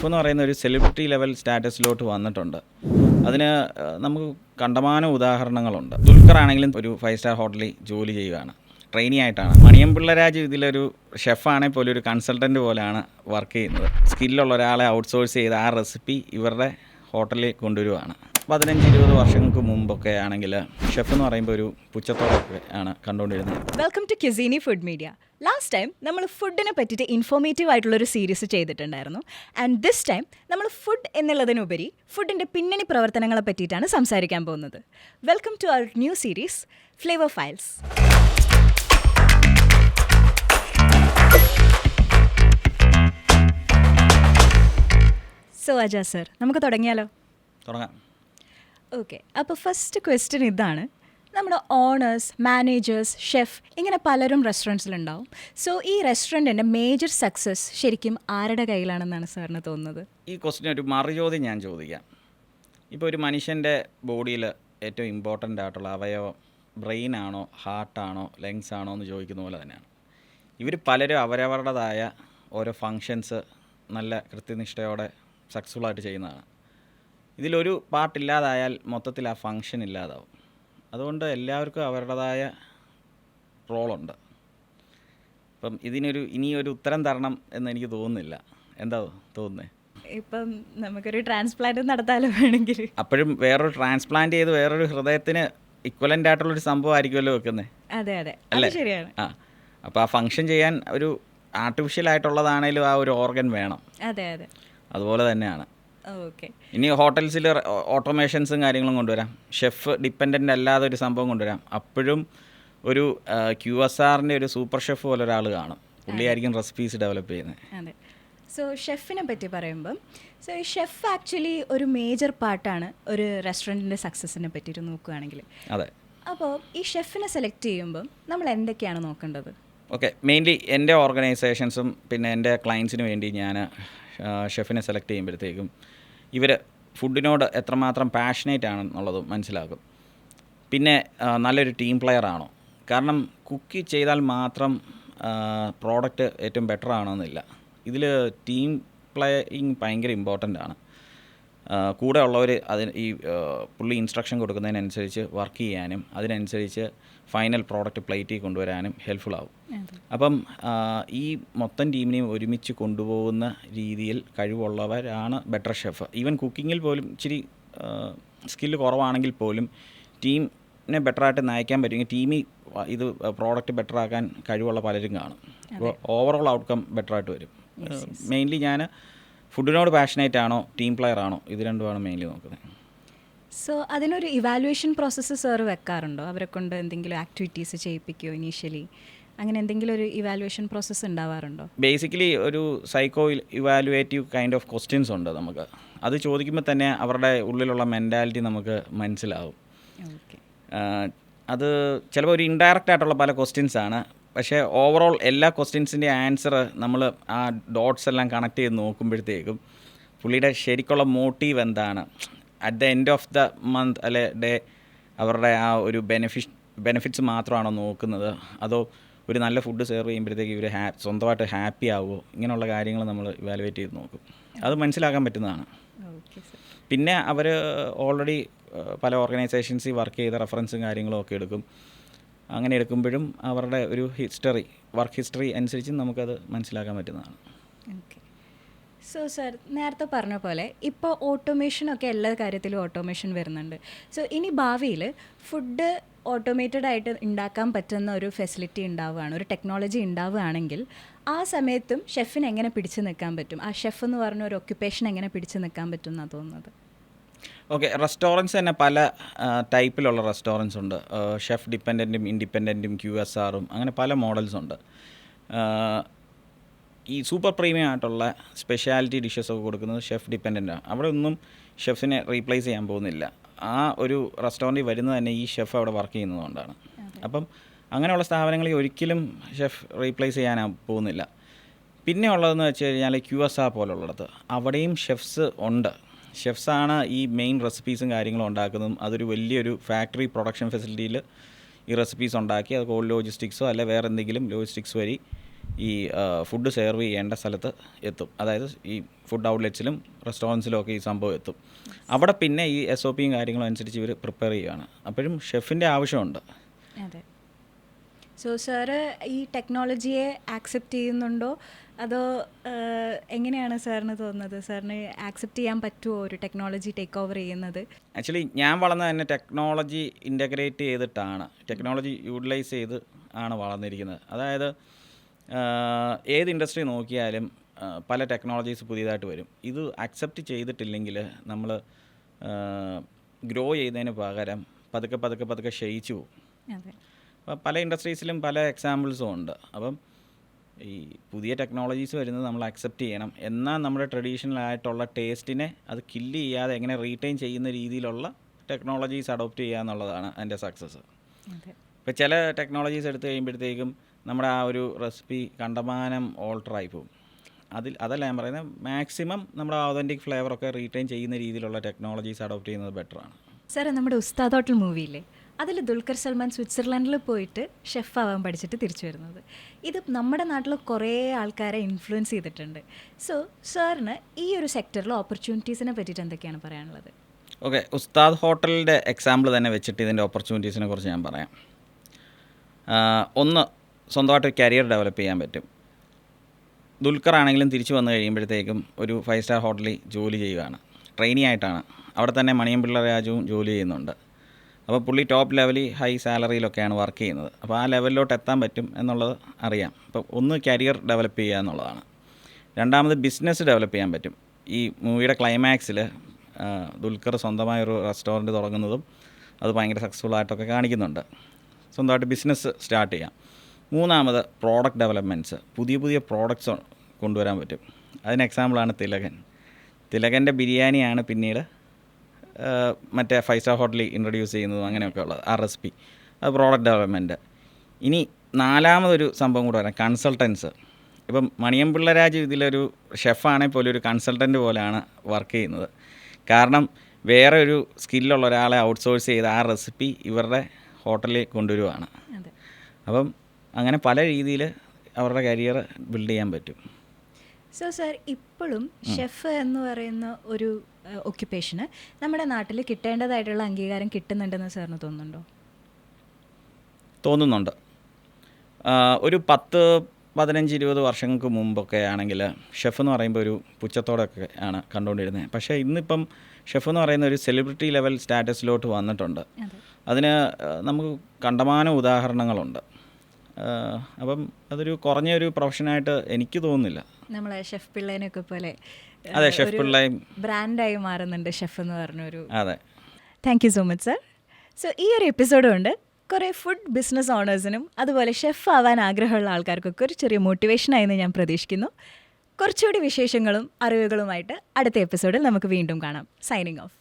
Chef എന്ന് പറയുന്ന ഒരു സെലിബ്രിറ്റി ലെവൽ സ്റ്റാറ്റസിലോട്ട് വന്നിട്ടുണ്ട്. അതിന് നമുക്ക് കണ്ടമാനം ഉദാഹരണങ്ങളുണ്ട്. ദുൽഖർ ആണെങ്കിലും ഒരു 5 സ്റ്റാർ ഹോട്ടലിൽ ജോലി ചെയ്യുകയാണ്, ട്രെയിനി ആയിട്ടാണ്. മണിയമ്പിള്ള രാജു ഇതിലൊരു ഷെഫാണെങ്കിൽ പോലും ഒരു കൺസൾട്ടൻ്റ് പോലെയാണ് വർക്ക് ചെയ്യുന്നത്. സ്കില്ലുള്ള ഒരാളെ ഔട്ട്സോഴ്സ് ചെയ്ത് ആ റെസിപ്പി ഇവരുടെ ഹോട്ടലിൽ കൊണ്ടുവരുവാണ്. 15-20 വർഷങ്ങൾക്ക് മുമ്പൊക്കെ ആണെങ്കിൽ ഷെഫ് എന്ന് പറയുമ്പോൾ ഒരു പുച്ഛത്തോടൊക്കെ ആണ് കണ്ടുകൊണ്ടിരുന്നത്. Welcome to cuisine food media. Last time നമ്മൾ ഫുഡിനെ പറ്റിയിട്ട് ഇൻഫോർമേറ്റീവ് ആയിട്ടുള്ളൊരു സീരീസ് ചെയ്തിട്ടുണ്ടായിരുന്നു. ആൻഡ് ദിസ് ടൈം നമ്മൾ ഫുഡ് എന്നുള്ളതിനുപരി ഫുഡിൻ്റെ പിന്നണി പ്രവർത്തനങ്ങളെ പറ്റിയിട്ടാണ് സംസാരിക്കാൻ പോകുന്നത്. Welcome to our new series flavour files. So Aja sir, നമുക്ക് തുടങ്ങിയാലോ? തുടങ്ങാം. ഓക്കെ, അപ്പോൾ ഫസ്റ്റ് ക്വസ്റ്റ്യൻ ഇതാണ്. നമ്മുടെ ഓണേഴ്സ്, മാനേജേഴ്സ്, ഷെഫ് ഇങ്ങനെ പലരും റെസ്റ്റോറൻറ്റ്സിലുണ്ടാവും. സോ ഈ റെസ്റ്റോറൻറ്റിൻ്റെ മേജർ സക്സസ് ശരിക്കും ആരുടെ കയ്യിലാണെന്നാണ് സാറിന് തോന്നുന്നത്? ഈ ക്വസ്റ്റ്യൻ ഒരു മറുചോദ്യം ഞാൻ ചോദിക്കാം. ഇപ്പോൾ ഒരു മനുഷ്യൻ്റെ ബോഡിയിൽ ഏറ്റവും ഇമ്പോർട്ടൻ്റ് ആയിട്ടുള്ള അവയവം ബ്രെയിൻ ആണോ, ഹാർട്ടാണോ, ലങ്സ് ആണോ എന്ന് ചോദിക്കുന്ന പോലെ തന്നെയാണ്. ഇവർ പലരും അവരവരുടേതായ ഓരോ ഫങ്ഷൻസ് നല്ല കൃത്യനിഷ്ഠയോടെ സക്സസ്ഫുള്ളായിട്ട് ചെയ്യുന്നതാണ്. ഇതിലൊരു പാർട്ടില്ലാതായാൽ മൊത്തത്തിൽ ആ ഫങ്ഷൻ ഇല്ലാതാവും. അതുകൊണ്ട് എല്ലാവർക്കും അവരുടേതായ റോളുണ്ട്. അപ്പം ഇനിയൊരു ഉത്തരം തരണം എന്ന് എനിക്ക് തോന്നുന്നില്ല. എന്താ തോന്നുന്നത്? ഇപ്പം നമുക്കൊരു ട്രാൻസ്പ്ലാന്റ് നടത്താലോ വേണമെങ്കിൽ. അപ്പോഴും വേറൊരു ട്രാൻസ്പ്ലാന്റ് ചെയ്ത് വേറൊരു ഹൃദയത്തിന് ഇക്വലൻ്റ് ആയിട്ടുള്ളൊരു സംഭവം ആയിരിക്കുമല്ലോ വെക്കുന്നത്. അതെ അതെ, അല്ലേ? ശരിയാണ്. അപ്പോൾ ആ ഫങ്ഷൻ ചെയ്യാൻ ഒരു ആർട്ടിഫിഷ്യൽ ആയിട്ടുള്ളതാണേലും ആ ഒരു ഓർഗൻ വേണം. അതെ അതെ, അതുപോലെ തന്നെയാണ്. ഓക്കെ. ഇനി ഹോട്ടൽസിൽ ഓട്ടോമേഷൻസും കാര്യങ്ങളും കൊണ്ടുവരാം. ഷെഫ് ഡിപ്പെൻഡൻ്റ് അല്ലാതെ ഒരു സംഭവം കൊണ്ടുവരാം. അപ്പോഴും ഒരു QSRൻ്റെ ഒരു സൂപ്പർ ഷെഫ് പോലെ ഒരാൾ കാണും. പുള്ളിയായിരിക്കും റെസിപ്പീസ് ഡെവലപ്പ് ചെയ്യുന്നത്. അതെ. സോ ഷെഫിനെ പറ്റി പറയുമ്പം, സോ ഈ ഷെഫ് ആക്ച്വലി ഒരു മേജർ പാർട്ടാണ് ഒരു റെസ്റ്റോറൻറ്റിൻ്റെ സക്സസിനെ പറ്റിയിട്ട് നോക്കുകയാണെങ്കിൽ. അതെ. അപ്പോൾ ഈ ഷെഫിനെ സെലക്ട് ചെയ്യുമ്പം നമ്മൾ എന്തൊക്കെയാണ് നോക്കേണ്ടത്? ഓക്കെ, മെയിൻലി എൻ്റെ ഓർഗനൈസേഷൻസും പിന്നെ എൻ്റെ ക്ലയൻസിന് വേണ്ടി ഞാൻ ഷെഫിനെ സെലക്ട് ചെയ്യുമ്പോഴത്തേക്കും ഇവർ ഫുഡിനോട് എത്രമാത്രം പാഷനേറ്റ് ആണെന്നുള്ളത് മനസ്സിലാക്കും. പിന്നെ നല്ലൊരു ടീം പ്ലെയർ ആണോ. കാരണം കുക്ക് ചെയ്താൽ മാത്രം പ്രോഡക്റ്റ് ഏറ്റവും ബെറ്റർ ആണോന്നില്ല. ഇതിൽ ടീം പ്ലേയിങ് ഭയങ്കര ഇമ്പോർട്ടൻ്റ് ആണ്. കൂടെ ഉള്ളവർ ഈ പുള്ളി ഇൻസ്ട്രക്ഷൻ കൊടുക്കുന്നതിനനുസരിച്ച് വർക്ക് ചെയ്യാനും അതിനനുസരിച്ച് ഫൈനൽ പ്രോഡക്റ്റ് പ്ലേറ്റിൽ കൊണ്ടുവരാനും ഹെൽപ്ഫുൾ ആവും. അപ്പം ഈ മൊത്തം ടീമിനെയും ഒരുമിച്ച് കൊണ്ടുപോകുന്ന രീതിയിൽ കഴിവുള്ളവരാണ് ബെറ്റർ ഷെഫ്. ഈവൻ കുക്കിങ്ങിൽ പോലും ഇച്ചിരി സ്കില്ല് കുറവാണെങ്കിൽ പോലും ടീമിനെ ബെറ്ററായിട്ട് നയിക്കാൻ പറ്റുമെങ്കിൽ ടീമിൽ ഇത് പ്രോഡക്റ്റ് ബെറ്ററാക്കാൻ കഴിവുള്ള പലരും കാണും. അപ്പോൾ ഓവറോൾ ഔട്ട്കം ബെറ്ററായിട്ട് വരും. മെയിൻലി ഞാൻ ഫുഡിനോട് പാഷനേറ്റ് ആണോ ടീം പ്ലെയർ ആണോ, ഇത് രണ്ടുമാണ് മെയിൻലി നോക്കുന്നത്. സോ അതിനൊരു ഇവാലുവേഷൻ പ്രോസസ്സ് സാർ വെക്കാറുണ്ടോ? അവരെ കൊണ്ട് എന്തെങ്കിലും ആക്ടിവിറ്റീസ് ചെയ്യിപ്പിക്കുമോ ഇനീഷ്യലി? അങ്ങനെ എന്തെങ്കിലും ഒരു ഇവാലുവേഷൻ പ്രോസസ്സ് ഉണ്ടാവാറുണ്ടോ? ബേസിക്കലി ഒരു psycho evaluative kind of questions ഉണ്ട് നമുക്ക്. അത് ചോദിക്കുമ്പോൾ തന്നെ അവരുടെ ഉള്ളിലുള്ള മെൻറ്റാലിറ്റി നമുക്ക് മനസ്സിലാവും. ഓക്കെ. അത് ചിലപ്പോൾ ഒരു ഇൻഡയറക്റ്റ് ആയിട്ടുള്ള പല ക്വസ്റ്റ്യൻസാണ്. പക്ഷേ ഓവറോൾ എല്ലാ ക്വസ്റ്റ്യൻസിൻ്റെ ആൻസർ നമ്മൾ ആ ഡോട്ട്സ് എല്ലാം കണക്ട് ചെയ്ത് നോക്കുമ്പോഴത്തേക്കും പുള്ളിയുടെ ശരിക്കുള്ള മോട്ടീവ് എന്താണ്, at the end of the month അല്ലെ ഡേ അവരുടെ ആ ഒരു ബെനിഫിറ്റ്സ് മാത്രമാണോ നോക്കുന്നത്, അതോ ഒരു നല്ല ഫുഡ് സെർവ് ചെയ്യുമ്പോഴത്തേക്ക് ഇവർ സ്വന്തമായിട്ട് ഹാപ്പി ആവുമോ, ഇങ്ങനെയുള്ള കാര്യങ്ങൾ നമ്മൾ ഇവാലുവേറ്റ് ചെയ്ത് നോക്കും. അത് മനസ്സിലാക്കാൻ പറ്റുന്നതാണ്. പിന്നെ അവർ ഓൾറെഡി പല ഓർഗനൈസേഷൻസിൽ വർക്ക് ചെയ്ത റെഫറൻസും കാര്യങ്ങളും ഒക്കെ എടുക്കും. അങ്ങനെ എടുക്കുമ്പോഴും അവരുടെ ഒരു വർക്ക് ഹിസ്റ്ററി അനുസരിച്ച് നമുക്കത് മനസ്സിലാക്കാൻ പറ്റുന്നതാണ്. ഓക്കെ. സോ സർ, നേരത്തെ പറഞ്ഞ പോലെ ഇപ്പോൾ ഓട്ടോമേഷനൊക്കെ എല്ലാ കാര്യത്തിലും ഓട്ടോമേഷൻ വരുന്നുണ്ട്. സോ ഇനി ഭാവിയിൽ ഫുഡ് ഓട്ടോമേറ്റഡ് ആയിട്ട് ഉണ്ടാക്കാൻ പറ്റുന്ന ഒരു ഫെസിലിറ്റി ഉണ്ടാവുകയാണ്, ഒരു ടെക്നോളജി ഉണ്ടാവുകയാണെങ്കിൽ ആ സമയത്തും ഷെഫിന് എങ്ങനെ പിടിച്ചു നിൽക്കാൻ പറ്റും? ആ ഷെഫ് എന്ന് പറഞ്ഞ ഒരു ഒക്യുപ്പേഷൻ എങ്ങനെ പിടിച്ചു നിൽക്കാൻ പറ്റും എന്നാണ് തോന്നുന്നത്? ഓക്കെ, റെസ്റ്റോറൻറ്റ്സ് തന്നെ പല ടൈപ്പിലുള്ള റെസ്റ്റോറൻറ്റ്സ് ഉണ്ട്. ഷെഫ് ഡിപ്പെൻഡൻറ്റും ഇൻഡിപെൻഡൻറ്റും QSRും അങ്ങനെ പല മോഡൽസ് ഉണ്ട്. ഈ സൂപ്പർ പ്രീമിയം ആയിട്ടുള്ള സ്പെഷ്യാലിറ്റി ഡിഷസൊക്കെ കൊടുക്കുന്നത് ഷെഫ് ഡിപ്പെൻഡൻ്റാണ്. അവിടെ ഒന്നും ഷെഫിനെ റീപ്ലേസ് ചെയ്യാൻ പോകുന്നില്ല. ആ ഒരു റെസ്റ്റോറൻറ്റിൽ വരുന്നത് തന്നെ ഈ ഷെഫ് അവിടെ വർക്ക് ചെയ്യുന്നതുകൊണ്ടാണ്. അപ്പം അങ്ങനെയുള്ള സ്ഥാപനങ്ങളിൽ ഒരിക്കലും ഷെഫ് റീപ്ലേസ് ചെയ്യാൻ പോകുന്നില്ല. പിന്നെ ഉള്ളതെന്ന് വെച്ച് കഴിഞ്ഞാൽ QSR പോലുള്ളത്, അവിടെയും ഷെഫ്സ് ഉണ്ട്. ഷെഫ്സാണ് ഈ മെയിൻ റെസിപ്പീസും കാര്യങ്ങളും ഉണ്ടാക്കുന്നതും. അതൊരു വലിയൊരു ഫാക്ടറി പ്രൊഡക്ഷൻ ഫെസിലിറ്റിയിൽ ഈ റെസിപ്പീസ് ഉണ്ടാക്കി അത് കോൾഡ് ലോജിസ്റ്റിക്സോ അല്ലെ വേറെ എന്തെങ്കിലും ലോജിസ്റ്റിക്സ് വഴി ഈ ഫുഡ് സെർവ് ചെയ്യേണ്ട സ്ഥലത്ത് എത്തും. അതായത് ഈ ഫുഡ് ഔട്ട്ലെറ്റ്സിലും റെസ്റ്റോറൻറ്റ്സിലും ഒക്കെ ഈ സംഭവം എത്തും. അവിടെ പിന്നെ ഈ SOPയും കാര്യങ്ങളും അനുസരിച്ച് ഇവർ പ്രിപ്പയർ ചെയ്യുകയാണ്. അപ്പോഴും ഷെഫിൻ്റെ ആവശ്യമുണ്ട്. അതെ. സോ സാറ് ഈ ടെക്നോളജിയെ ആക്സെപ്റ്റ് ചെയ്യുന്നുണ്ടോ, അതോ എങ്ങനെയാണ് സാറിന് തോന്നുന്നത്? സാറിന് ആക്സെപ്റ്റ് ചെയ്യാൻ പറ്റുമോ ഒരു ടെക്നോളജി ടേക്ക് ഓവർ ചെയ്യുന്നത്? ആക്ച്വലി ഞാൻ വളർന്നത് തന്നെ ടെക്നോളജി ഇൻ്റഗ്രേറ്റ് ചെയ്തിട്ടാണ്, ടെക്നോളജി യൂട്ടിലൈസ് ചെയ്ത് ആണ് വളർന്നിരിക്കുന്നത്. അതായത് ഏത് ഇൻഡസ്ട്രി നോക്കിയാലും പല ടെക്നോളജീസ് പുതിയതായിട്ട് വരും. ഇത് അക്സെപ്റ്റ് ചെയ്തിട്ടില്ലെങ്കിൽ നമ്മൾ ഗ്രോ ചെയ്യുന്നതിന് പകരം പതുക്കെ ക്ഷയിച്ചു പോകും. അതെ. അപ്പോൾ പല ഇൻഡസ്ട്രീസിലും പല എക്സാമ്പിൾസും ഉണ്ട്. അപ്പം ഈ പുതിയ ടെക്നോളജീസ് വരുന്നത് നമ്മൾ അക്സെപ്റ്റ് ചെയ്യണം. എന്നാൽ നമ്മുടെ ട്രഡീഷണൽ ആയിട്ടുള്ള ടേസ്റ്റിനെ അത് കില്ല് ചെയ്യാതെ എങ്ങനെ റീറ്റെയിൻ ചെയ്യുന്ന രീതിയിലുള്ള ടെക്നോളജീസ് അഡോപ്റ്റ് ചെയ്യുക എന്നുള്ളതാണ് അതിൻ്റെ സക്സസ്. ഇപ്പോൾ ചില ടെക്നോളജീസ് എടുത്തു കഴിയുമ്പോഴത്തേക്കും നമ്മുടെ ആ ഒരു റെസിപ്പി കണ്ടമാനം ഓൾട്ടറായി പോകും. അതല്ല ഞാൻ പറയുന്നത്, മാക്സിമം നമ്മുടെ ഓതൻറ്റിക് ഫ്ലേവറൊക്കെ റീറ്റെയിൻ ചെയ്യുന്ന രീതിയിലുള്ള ടെക്നോളജീസ് അഡോപ്റ്റ് ചെയ്യുന്നത് ബെറ്ററാണ്. സാറേ, നമ്മുടെ ഉസ്താദ് ഹോട്ടൽ മൂവിയില്ലേ, അതിൽ ദുൽഖർ സൽമാൻ സ്വിറ്റ്സർലൻഡിൽ പോയിട്ട് ഷെഫ് ആവാൻ പഠിച്ചിട്ട് തിരിച്ചു വരുന്നത്, ഇത് നമ്മുടെ നാട്ടിൽ കുറേ ആൾക്കാരെ ഇൻഫ്ലുവൻസ് ചെയ്തിട്ടുണ്ട്. സോ സാറിന് ഈ ഒരു സെക്ടറിൽ ഓപ്പർച്യൂണിറ്റീസിനെ പറ്റിയിട്ട് എന്തൊക്കെയാണ് പറയാനുള്ളത്? ഓക്കെ, ഉസ്താദ് ഹോട്ടലിൻ്റെ എക്സാമ്പിൾ തന്നെ വെച്ചിട്ട് ഇതിൻ്റെ ഓപ്പർച്യൂണിറ്റീസിനെ കുറിച്ച് ഞാൻ പറയാം. ഒന്ന്, സ്വന്തമായിട്ട് കരിയർ ഡെവലപ്പ് ചെയ്യാൻ പറ്റും. ദുൽഖർ ആണെങ്കിലും തിരിച്ചു വന്നു കഴിയുമ്പോഴത്തേക്കും ഒരു 5 സ്റ്റാർ ഹോട്ടലിൽ ജോലി ചെയ്യുകയാണ്, ട്രെയിനി ആയിട്ടാണ്. അവിടെ തന്നെ മണിയമ്പിള്ള രാജുവും ജോലി ചെയ്യുന്നുണ്ട്. അപ്പോൾ പുള്ളി ടോപ്പ് ലെവലിൽ ഹൈ സാലറിയിലൊക്കെയാണ് വർക്ക് ചെയ്യുന്നത്. അപ്പോൾ ആ ലെവലിലോട്ട് എത്താൻ പറ്റും എന്നുള്ളത് അറിയാം. അപ്പോൾ ഒന്ന് കരിയർ ഡെവലപ്പ് ചെയ്യുക എന്നുള്ളതാണ്. രണ്ടാമത് ബിസിനസ് ഡെവലപ്പ് ചെയ്യാൻ പറ്റും. ഈ മൂവിയുടെ ക്ലൈമാക്സിൽ ദുൽഖർ സ്വന്തമായൊരു റെസ്റ്റോറൻറ്റ് തുടങ്ങുന്നതും അത് ഭയങ്കര സക്സസ്ഫുൾ ആയിട്ടൊക്കെ കാണിക്കുന്നുണ്ട്. സ്വന്തമായിട്ട് ബിസിനസ് സ്റ്റാർട്ട് ചെയ്യാം. മൂന്നാമത് പ്രോഡക്റ്റ് ഡെവലപ്മെൻറ്റ്സ്, പുതിയ പ്രോഡക്റ്റ്സ് കൊണ്ടുവരാൻ പറ്റും. അതിന് എക്സാമ്പിളാണ് തിലകൻ്റെ ബിരിയാണിയാണ് പിന്നീട് മറ്റേ 5 സ്റ്റാർ ഹോട്ടലിൽ ഇൻട്രൊഡ്യൂസ് ചെയ്യുന്നതും അങ്ങനെയൊക്കെ ഉള്ളത്, ആ റെസിപ്പി. അത് പ്രോഡക്റ്റ് ഡെവലപ്മെൻറ്റ്. ഇനി നാലാമതൊരു സംഭവം കൂടെ വരാം, കൺസൾട്ടൻസ്. ഇപ്പം മണിയമ്പിള്ള രാജു ഇതിലൊരു ഷെഫാണെങ്കിൽ പോലും ഒരു കൺസൾട്ടൻ്റ് പോലെയാണ് വർക്ക് ചെയ്യുന്നത്. കാരണം വേറെ ഒരു സ്കില്ലുള്ള ഒരാളെ ഔട്ട്സോഴ്സ് ചെയ്ത് ആ റെസിപ്പി ഇവരുടെ ഹോട്ടലിൽ കൊണ്ടുവരുവാണ്. അപ്പം അങ്ങനെ പല രീതിയിൽ അവരുടെ കരിയർ ബിൽഡ് ചെയ്യാൻ പറ്റും. സോ സാർ, ഇപ്പോഴും ഷെഫ് എന്ന് പറയുന്ന ഒരു ഒക്യുപ്പേഷന് നമ്മുടെ നാട്ടിൽ കിട്ടേണ്ടതായിട്ടുള്ള അംഗീകാരം കിട്ടുന്നുണ്ടെന്ന് സാറിന് തോന്നുന്നുണ്ടോ? തോന്നുന്നുണ്ട്. ഒരു 10-15-20 വർഷങ്ങൾക്ക് മുമ്പൊക്കെ ആണെങ്കിൽ ഷെഫ് എന്ന് പറയുമ്പോൾ ഒരു പുച്ഛത്തോടൊക്കെ ആണ് കണ്ടുകൊണ്ടിരുന്നത്. പക്ഷേ ഇന്നിപ്പം ഷെഫ് എന്ന് പറയുന്ന ഒരു സെലിബ്രിറ്റി ലെവൽ സ്റ്റാറ്റസിലോട്ട് വന്നിട്ടുണ്ട്. അതിന് നമുക്ക് കണ്ടമാനം ഉദാഹരണങ്ങളുണ്ട്. അപ്പം അതൊരു കുറഞ്ഞൊരു പ്രൊഫഷനായിട്ട് എനിക്ക് തോന്നുന്നില്ല. നമ്മളെ ഷെഫ് പിള്ളേനൊക്കെ പോലെ അതെ, ഷെഫ് പിള്ളയും ബ്രാൻഡായി മാറുന്നുണ്ട് ഷെഫ് എന്ന് പറഞ്ഞൊരു. അതെ. Thank you so much sir. So ഈ ഒരു എപ്പിസോഡ് കൊണ്ട് കുറേ ഫുഡ് ബിസിനസ് ഓണേഴ്സിനും അതുപോലെ ഷെഫ് ആവാൻ ആഗ്രഹമുള്ള ആൾക്കാർക്കൊക്കെ ഒരു ചെറിയ മോട്ടിവേഷനായെന്ന് ഞാൻ പ്രതീക്ഷിക്കുന്നു. കുറച്ചുകൂടി വിശേഷങ്ങളും അറിവുകളുമായിട്ട് അടുത്ത എപ്പിസോഡിൽ നമുക്ക് വീണ്ടും കാണാം. Signing off.